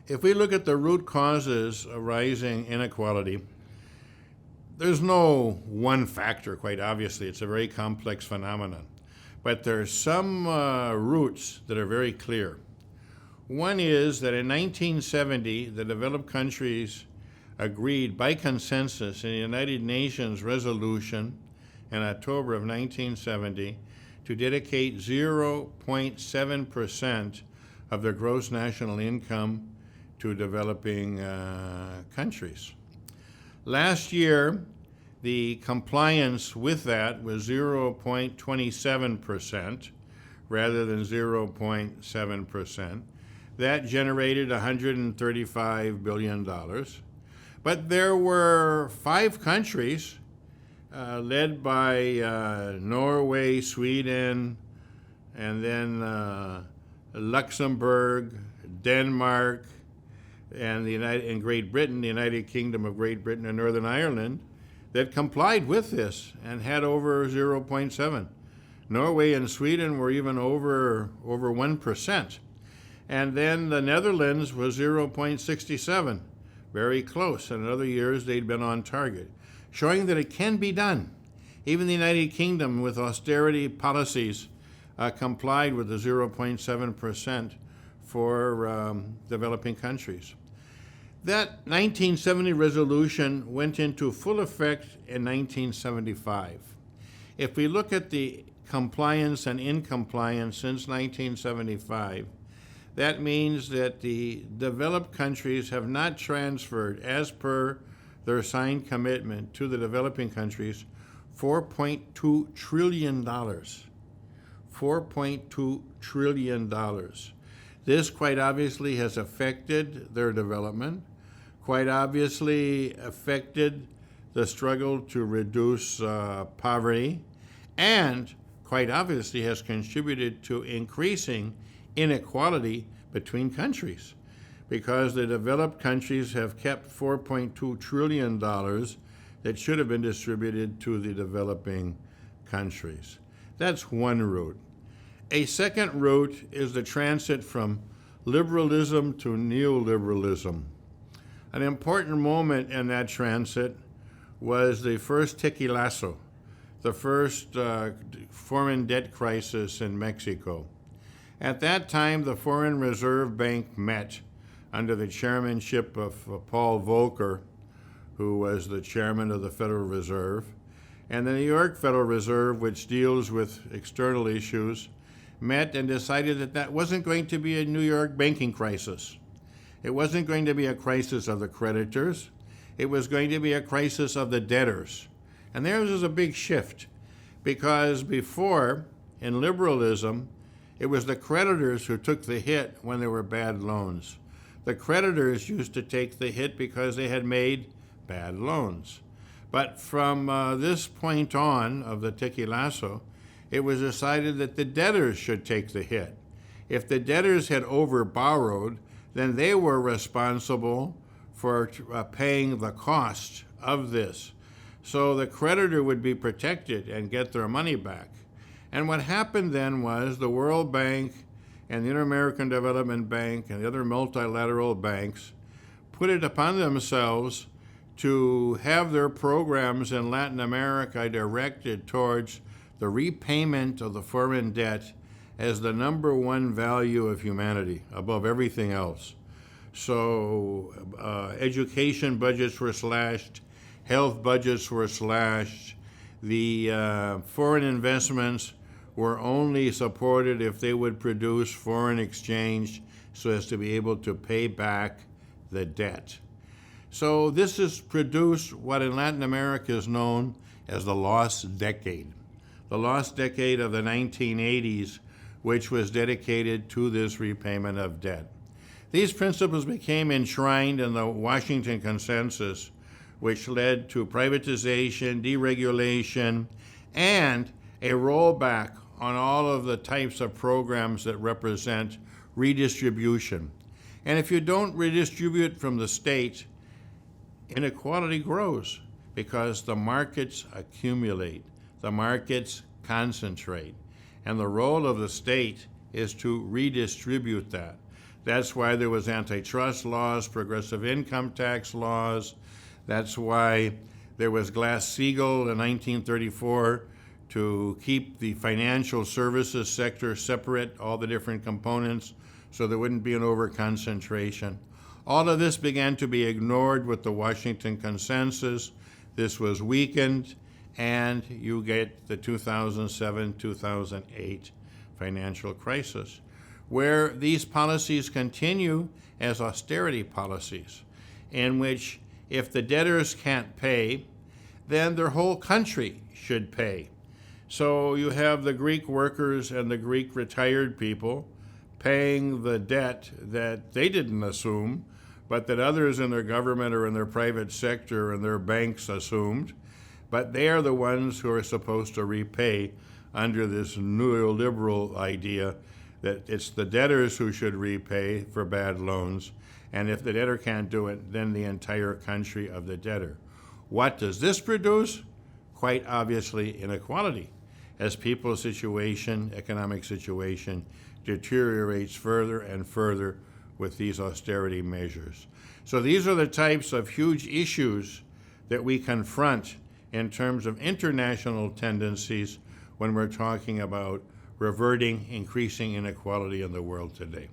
If we look at the root causes of rising inequality, there's no one factor, quite obviously. It's a very complex phenomenon. But there are some roots that are very clear. One is that in 1970, the developed countries agreed by consensus in the United Nations resolution in October of 1970 to dedicate 0.7% of their gross national income to developing countries. Last year, the compliance with that was 0.27% rather than 0.7%. That generated $135 billion. But there were 5 countries led by Norway, Sweden, and then Luxembourg, Denmark, and Great Britain, the United Kingdom of Great Britain and Northern Ireland, that complied with this and had over 0.7. Norway and Sweden were even over 1%. And then the Netherlands was 0.67, very close. And in other years, they'd been on target, showing that it can be done. Even the United Kingdom, with austerity policies, complied with the 0.7% for developing countries. That 1970 resolution went into full effect in 1975. If we look at the compliance and incompliance since 1975, that means that the developed countries have not transferred, as per their signed commitment to the developing countries, $4.2 trillion. $4.2 trillion. This quite obviously has affected their development, quite obviously affected the struggle to reduce poverty, and quite obviously has contributed to increasing inequality between countries, because the developed countries have kept $4.2 trillion that should have been distributed to the developing countries. That's one route. A second route is the transit from liberalism to neoliberalism. An important moment in that transit was the first tiquilazo, the first foreign debt crisis in Mexico. At that time, the Foreign Reserve Bank met under the chairmanship of Paul Volcker, who was the chairman of the Federal Reserve, and the New York Federal Reserve, which deals with external issues, met and decided that that wasn't going to be a New York banking crisis. It wasn't going to be a crisis of the creditors. It was going to be a crisis of the debtors. And there was a big shift, because before, in liberalism, it was the creditors who took the hit when there were bad loans. The creditors used to take the hit because they had made bad loans. But from this point on of the tiquilazo, it was decided that the debtors should take the hit. If the debtors had overborrowed, then they were responsible for paying the cost of this. So the creditor would be protected and get their money back. And what happened then was the World Bank and the Inter-American Development Bank and the other multilateral banks put it upon themselves to have their programs in Latin America directed towards the repayment of the foreign debt as the number one value of humanity above everything else. So education budgets were slashed, health budgets were slashed, the foreign investments were only supported if they would produce foreign exchange so as to be able to pay back the debt. So this has produced what in Latin America is known as the lost decade. The lost decade of the 1980s, which was dedicated to this repayment of debt. These principles became enshrined in the Washington Consensus, which led to privatization, deregulation, and a rollback on all of the types of programs that represent redistribution. And if you don't redistribute from the state, inequality grows because the markets accumulate, the markets concentrate, and the role of the state is to redistribute that. That's why there was antitrust laws, progressive income tax laws. That's why there was Glass-Steagall in 1934 to keep the financial services sector separate, all the different components, so there wouldn't be an overconcentration. All of this began to be ignored with the Washington Consensus. This was weakened, and you get the 2007-2008 financial crisis, where these policies continue as austerity policies, in which if the debtors can't pay, then their whole country should pay. So you have the Greek workers and the Greek retired people paying the debt that they didn't assume, but that others in their government or in their private sector and their banks assumed. But they are the ones who are supposed to repay under this neoliberal idea that it's the debtors who should repay for bad loans, and if the debtor can't do it, then the entire country of the debtor. What does this produce? Quite obviously inequality, as people's situation, economic situation, deteriorates further and further with these austerity measures. So these are the types of huge issues that we confront in terms of international tendencies when we're talking about reverting increasing inequality in the world today.